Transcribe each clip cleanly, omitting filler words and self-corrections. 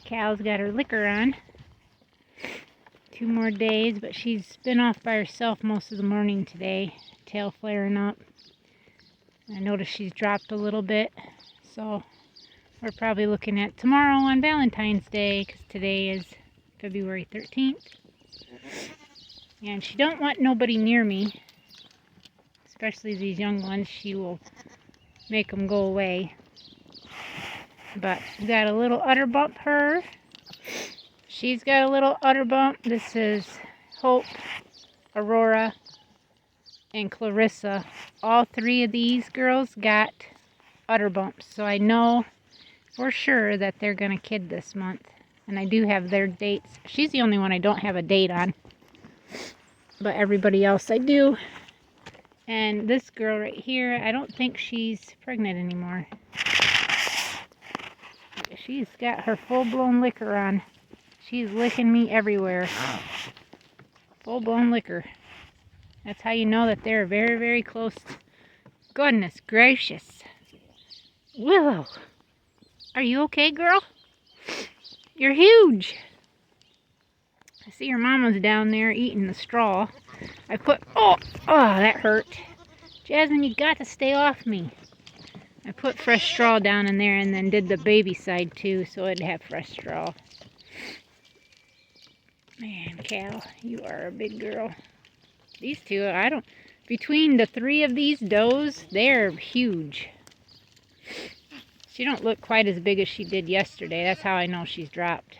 Cal's got her liquor on. 2 more days, but she's been off by herself most of the morning today, tail flaring up. I noticed she's dropped a little bit, so we're probably looking at tomorrow on Valentine's Day, because today is February 13th. And she don't want nobody near me, especially these young ones. She will make them go away. But she's got a little udder bump, her. She's got a little udder bump. This is Hope, Aurora, and Clarissa. All 3 of these girls got udder bumps. So I know for sure that they're going to kid this month. And I do have their dates. She's the only one I don't have a date on. But everybody else I do. And this girl right here, I don't think she's pregnant anymore. She's got her full-blown liquor on. She's licking me everywhere. Full-blown liquor. That's how you know that they're very, very close. Goodness gracious. Willow, are you okay, girl? You're huge. I see your mama's down there eating the straw. I put, oh, that hurt. Jasmine, you got to stay off me. I put fresh straw down in there and then did the baby side too, so it'd have fresh straw. Man, Cal, you are a big girl. These two, between the 3 of these does, they're huge. She don't look quite as big as she did yesterday. That's how I know she's dropped.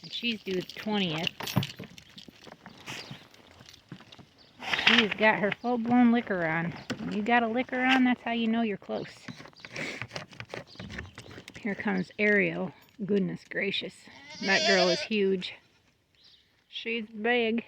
And she's due the 20th. She's got her full-blown liquor on. When you got a liquor on, that's how you know you're close. Here comes Ariel. Goodness gracious. That girl is huge. She's big.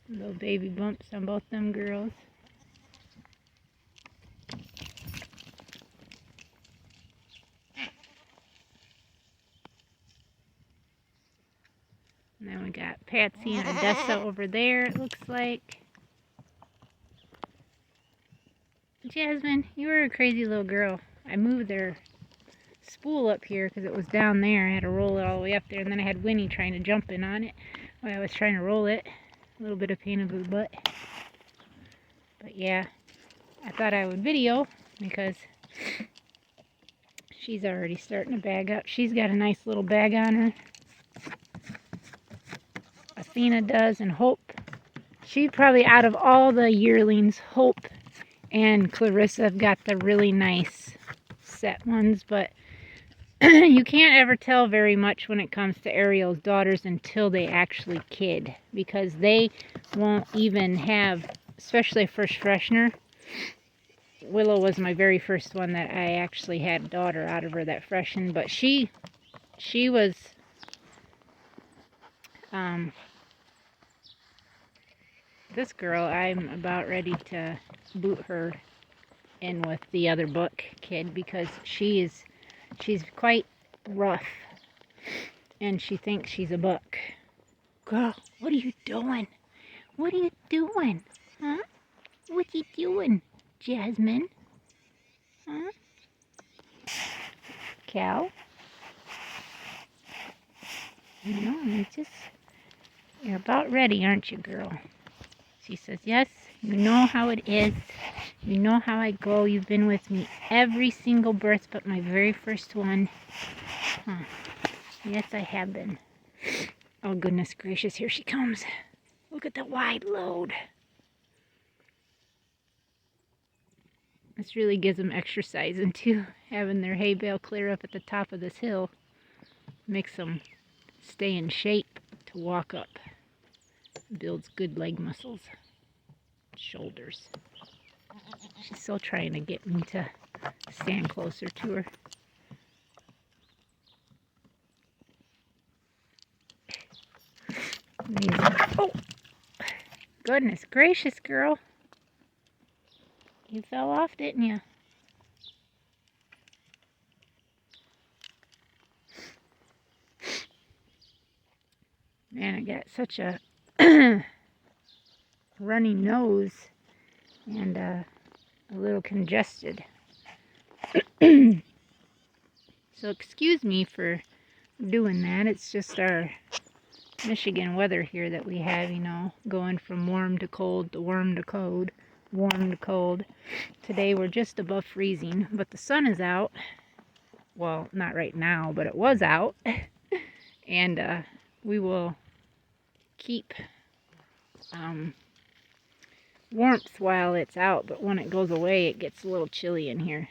Little baby bumps on both them girls. And then we got Patsy and Odessa over there, it looks like. Jasmine, you were a crazy little girl. I moved their spool up here because it was down there. I had to roll it all the way up there, and then I had Winnie trying to jump in on it while I was trying to roll it. A little bit of pain in the butt. But yeah, I thought I would video because she's already starting to bag up. She's got a nice little bag on her. Athena does, and Hope. She probably, out of all the yearlings, Hope and Clarissa have got the really nice set ones, but you can't ever tell very much when it comes to Ariel's daughters until they actually kid, because they won't even have, especially a first freshener. Willow was my very first one that I actually had a daughter out of her that freshened, but she was this girl, I'm about ready to boot her in with the other book kid, because she's quite rough and she thinks she's a buck. Girl, what are you doing? What are you doing? Huh? What you doing, Jasmine? Huh? Cal? No, you're about ready, aren't you, girl? She says, yes, you know how it is. You know how I go. You've been with me every single birth but my very first one. Huh. Yes, I have been. Oh, goodness gracious, here she comes. Look at the wide load. This really gives them exercising too, having their hay bale clear up at the top of this hill. Makes them stay in shape to walk up. Builds good leg muscles, shoulders. She's still trying to get me to stand closer to her. Oh, goodness gracious, girl. You fell off, didn't you? Man, I got such a runny nose and a little congested. So excuse me for doing that. It's just our Michigan weather here that we have, you know, going from warm to cold to warm to cold, warm to cold. Today we're just above freezing, but the sun is out. Well, not right now, but it was out. And we will keep warmth while it's out, but when it goes away, it gets a little chilly in here.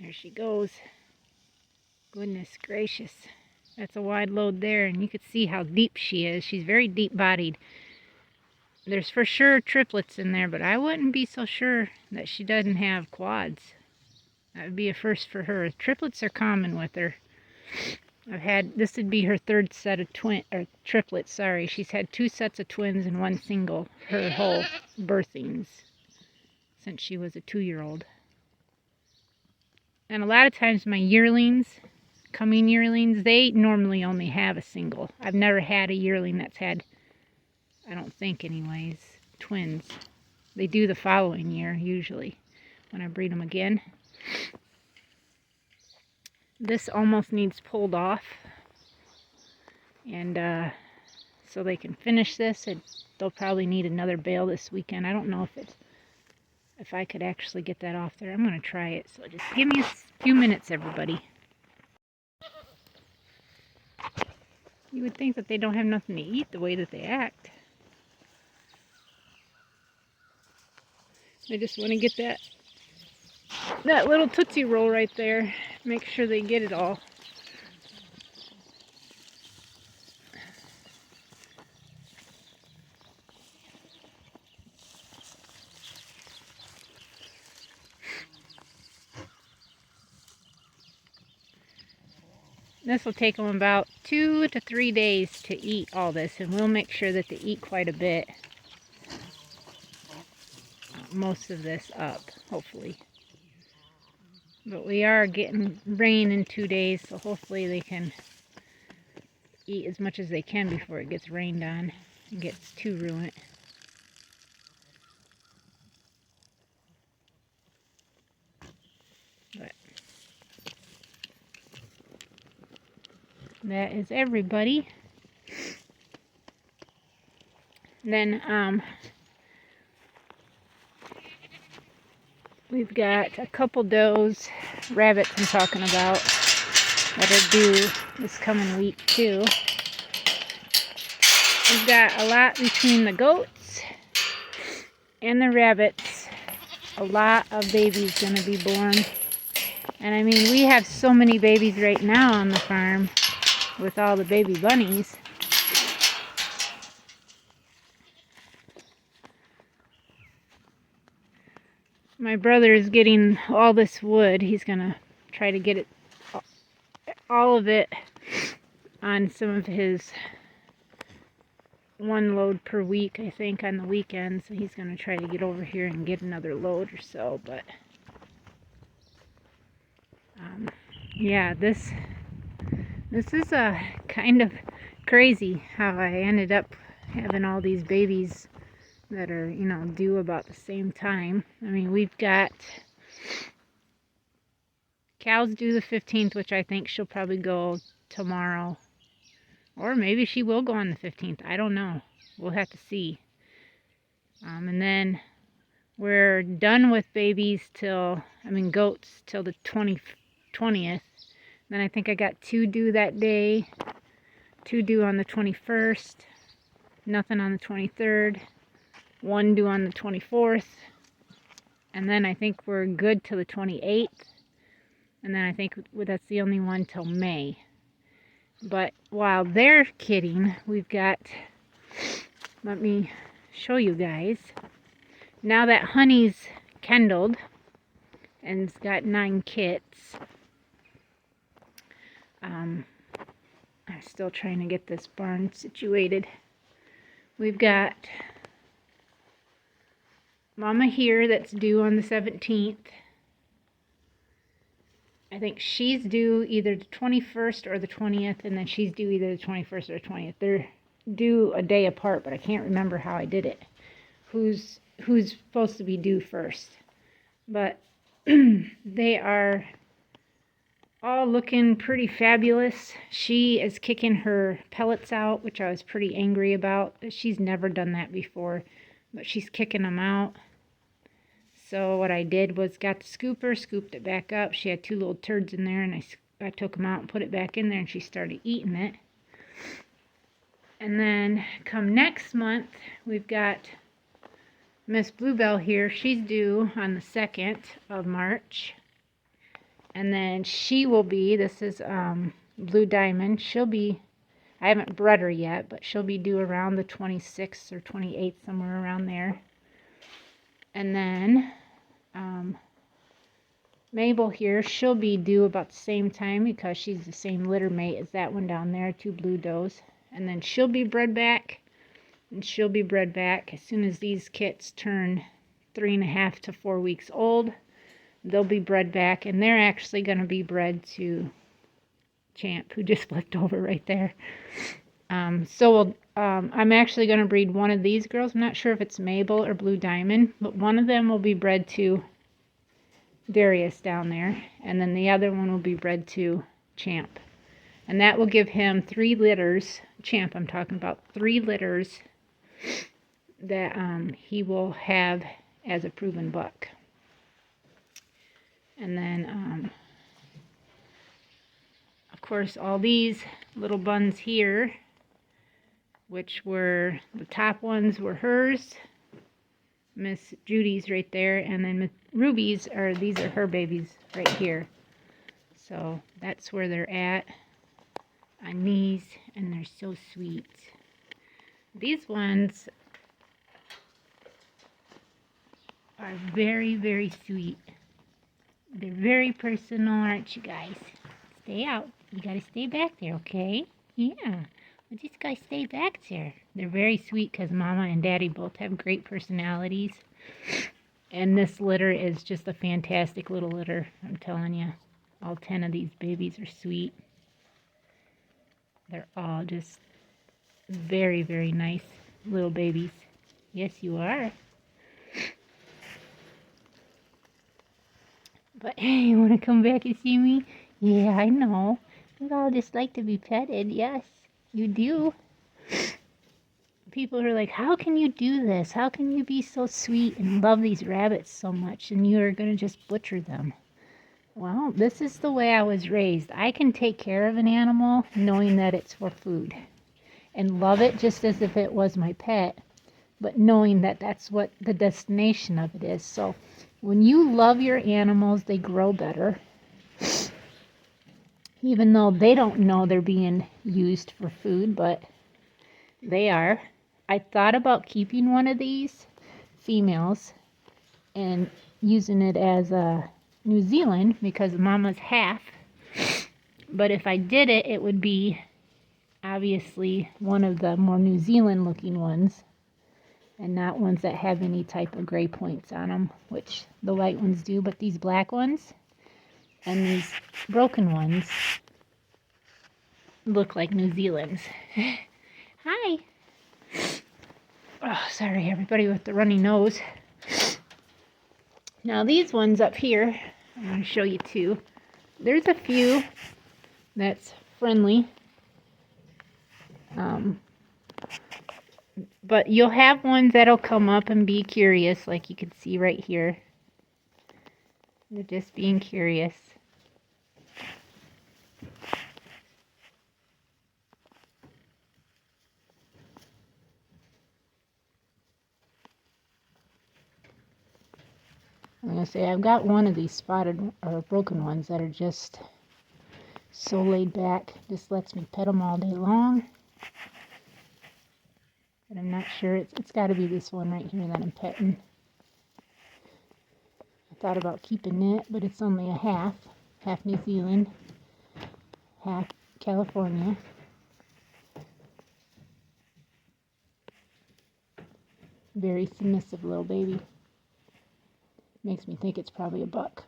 There she goes. Goodness gracious. That's a wide load there, and you could see how deep she is. She's very deep-bodied. There's for sure triplets in there, but I wouldn't be so sure that she doesn't have quads. That would be a first for her. Triplets are common with her. This would be her third set of triplets, sorry. She's had 2 sets of twins and 1 single her whole birthings since she was a 2-year-old. And a lot of times my yearlings, coming yearlings, they normally only have a single. I've never had a yearling that's had, I don't think anyways, twins. They do the following year usually when I breed them again. This almost needs pulled off, and so they can finish this, and they'll probably need another bale this weekend. I don't know if I could actually get that off there. I'm going to try it, so just give me a few minutes, everybody. You would think that they don't have nothing to eat the way that they act. They just want to get that little Tootsie Roll right there. Make sure they get it all. This will take them about 2 to 3 days to eat all this, and we'll make sure that they eat quite a bit. Most of this up, hopefully. But we are getting rain in 2 days, so hopefully they can eat as much as they can before it gets rained on and gets too ruined. But that is everybody. Then we've got a couple does, rabbits I'm talking about, that are due this coming week too. We've got a lot between the goats and the rabbits. A lot of babies going to be born. And I mean, we have so many babies right now on the farm with all the baby bunnies. My brother is getting all this wood. He's going to try to get it, all of it, on some of his 1 load per week, I think, on the weekends. So he's going to try to get over here and get another load or so. But yeah, this is kind of crazy how I ended up having all these babies that are, you know, due about the same time. I mean, we've got cows due the 15th, which I think she'll probably go tomorrow. Or maybe she will go on the 15th. I don't know. We'll have to see. And then we're done with babies goats till the 20th. Then I think I got 2 due that day. 2 due on the 21st. Nothing on the 23rd. 1 due on the 24th. And then I think we're good till the 28th. And then I think that's the only one till May. But while they're kidding, we've got, let me show you guys. Now that Honey's kindled and it's got 9 kits, I Still trying to get this barn situated. We've got Mama here that's due on the 17th. I think she's due either the 21st or the 20th, and then she's due either the 21st or the 20th. They're due a day apart, but I can't remember how I did it. Who's supposed to be due first? But they are all looking pretty fabulous. She is kicking her pellets out, which I was pretty angry about. She's never done that before, but she's kicking them out. So what I did was got the scooper, scooped it back up. She had 2 little turds in there, and I took them out and put it back in there, and she started eating it. And then come next month, we've got Miss Bluebell here. She's due on the 2nd of March. And then she will be, this is Blue Diamond. She'll be, I haven't bred her yet, but she'll be due around the 26th or 28th, somewhere around there. And then Mabel here, she'll be due about the same time because she's the same litter mate as that one down there, 2 blue does. And then she'll be bred back, and she'll be bred back as soon as these kits turn 3.5 to 4 weeks old. They'll be bred back, and they're actually going to be bred to Champ, who just flipped over right there. I'm actually going to breed one of these girls. I'm not sure if it's Mabel or Blue Diamond, but one of them will be bred to Darius down there, and then the other one will be bred to Champ. And that will give him 3 litters, Champ I'm talking about, 3 litters that he will have as a proven buck. And then, of course, all these little buns here, which were, the top ones were hers, Miss Judy's right there, and then Miss Ruby's these are her babies right here. So that's where they're at on these, and they're so sweet. These ones are very, very sweet. They're very personal, aren't you guys? Stay out. You gotta stay back there, okay? Yeah. Well, just gotta stay back there. They're very sweet because Mama and Daddy both have great personalities. And this litter is just a fantastic little litter, I'm telling you. All 10 of these babies are sweet. They're all just very, very nice little babies. Yes, you are. But hey, you want to come back and see me? Yeah, I know. We all just like to be petted. Yes, you do. People are like, how can you do this? How can you be so sweet and love these rabbits so much and you're going to just butcher them? Well, this is the way I was raised. I can take care of an animal knowing that it's for food and love it just as if it was my pet, but knowing that that's what the destination of it is. So when you love your animals, they grow better, even though they don't know they're being used for food, but they are. I thought about keeping one of these females and using it as a New Zealand because Mama's half. But if I did it, it would be obviously one of the more New Zealand looking ones and not ones that have any type of gray points on them, which the white ones do. But these black ones and these broken ones look like New Zealand's. Hi. Oh, sorry, everybody with the runny nose. Now these ones up here, I'm going to show you two. There's a few that's friendly. But you'll have ones that'll come up and be curious, like you can see right here. They're just being curious. I'm going to say I've got one of these spotted or broken ones that are just so laid back. Just lets me pet them all day long. But I'm not sure. It's got to be this one right here that I'm petting. I thought about keeping it, but it's only a half New Zealand, half California. Very submissive little baby. Makes me think it's probably a buck.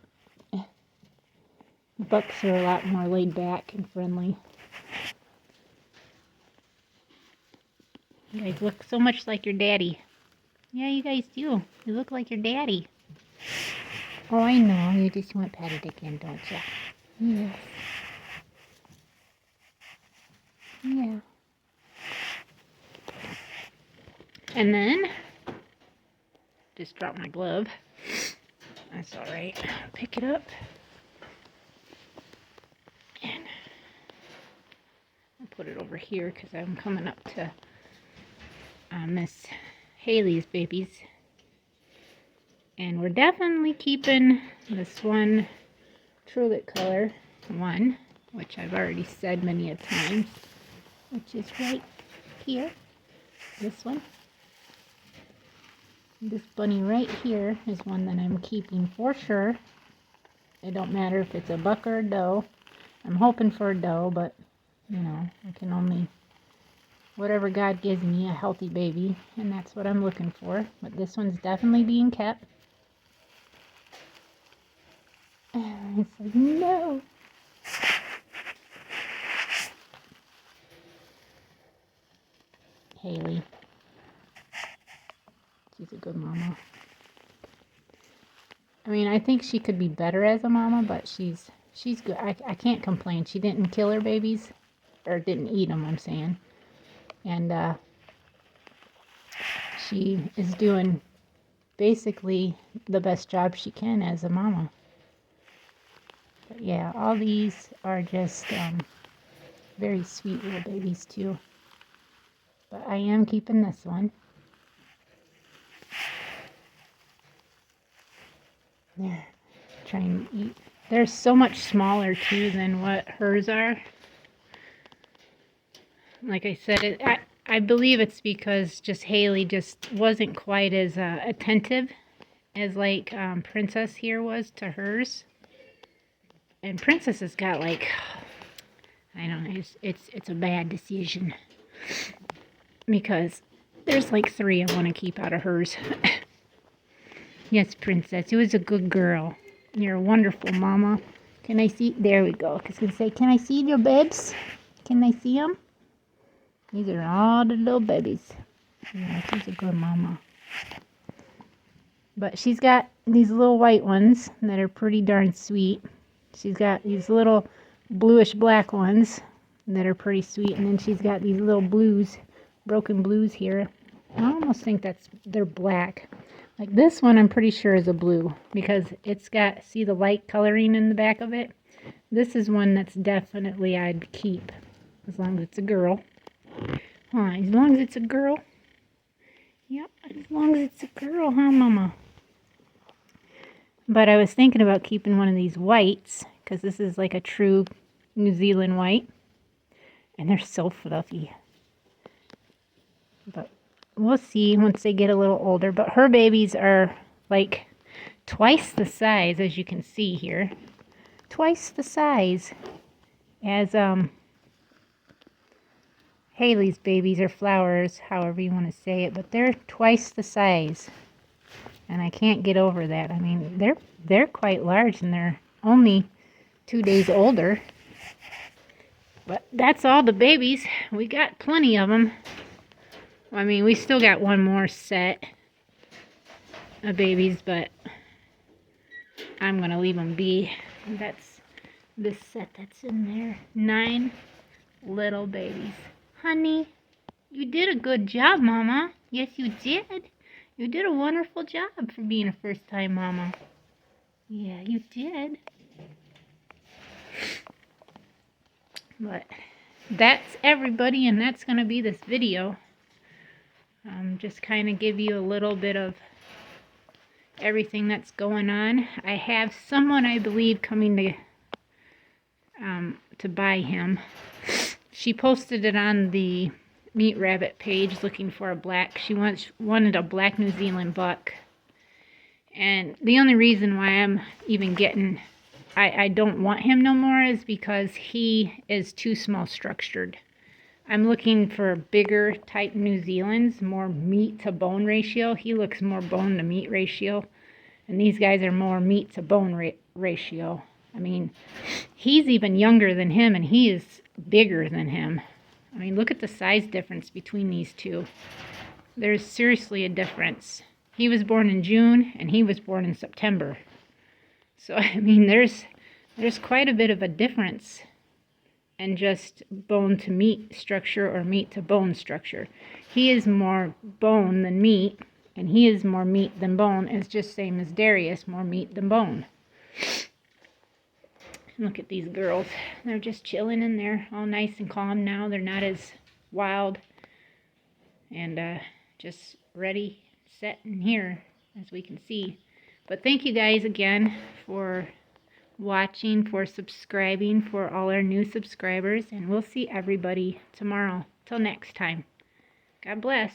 Bucks are a lot more laid back and friendly. You guys look so much like your daddy. Yeah, you guys do. You look like your daddy. Oh, I know. You just want patted again, don't you? Yes. Yeah. And then, just dropped my glove. That's all right. Pick it up. And I'll put it over here because I'm coming up to Miss Haley's babies. And we're definitely keeping this one Trulit color one, which I've already said many a time, which is right here. This one. This bunny right here is one that I'm keeping for sure. It don't matter if it's a buck or a doe. I'm hoping for a doe, but you know, I can only, whatever God gives me, a healthy baby, and that's what I'm looking for. But this one's definitely being kept. It's like, no. Haley. She's a good mama. I mean, I think she could be better as a mama, but she's good. I can't complain. She didn't kill her babies, or didn't eat them, I'm saying. And she is doing basically the best job she can as a mama. But yeah, all these are just very sweet little babies too. But I am keeping this one. They're trying to eat. They're so much smaller too than what hers are. Like I said, I believe it's because just Haley just wasn't quite as attentive as like Princess here was to hers. And Princess has got like, I don't know, it's a bad decision because there's like 3 I want to keep out of hers. Yes, Princess, you was a good girl. You're a wonderful mama. Can I see? There we go. I was going to say, can I see your babes? Can I see them? These are all the little babies. Yeah, she's a good mama. But she's got these little white ones that are pretty darn sweet. She's got these little bluish black ones that are pretty sweet. And then she's got these little blues, broken blues here. I almost think they're black. Like this one I'm pretty sure is a blue because it's got, see the light coloring in the back of it? This is one that's definitely I'd keep as long as it's a girl. As long as it's a girl. Yep, as long as it's a girl, huh, Mama? But I was thinking about keeping one of these whites because this is like a true New Zealand white. And they're so fluffy. But we'll see once they get a little older. But her babies are like twice the size, as you can see here. Twice the size as Haley's babies or flowers, however you want to say it, but they're twice the size, and I can't get over that. I mean, they're quite large, and they're only 2 days older. But that's all the babies. We got plenty of them. I mean, we still got one more set of babies, but I'm gonna leave them be. That's this set that's in there. 9 little babies. Honey, you did a good job, Mama. Yes, you did. You did a wonderful job for being a first-time mama. Yeah, you did. But that's everybody, and that's going to be this video. Just kind of give you a little bit of everything that's going on. I have someone, I believe, coming to buy him. She posted it on the Meat Rabbit page looking for a black. She wanted a black New Zealand buck. And the only reason why I'm even getting, I don't want him no more is because he is too small structured. I'm looking for bigger type New Zealand's, more meat to bone ratio. He looks more bone to meat ratio. And these guys are more meat to bone ratio. I mean, he's even younger than him, and he is bigger than him. I mean, look at the size difference between these two. There's seriously a difference. He was born in June, and he was born in September. So, I mean, there's quite a bit of a difference in just bone to meat structure or meat to bone structure. He is more bone than meat, and he is more meat than bone. It's just same as Darius, more meat than bone. Look at these girls. They're just chilling in there, all nice and calm now. They're not as wild and just ready, set in here, as we can see. But thank you guys again for watching, for subscribing, for all our new subscribers, and we'll see everybody tomorrow. Till next time. God bless.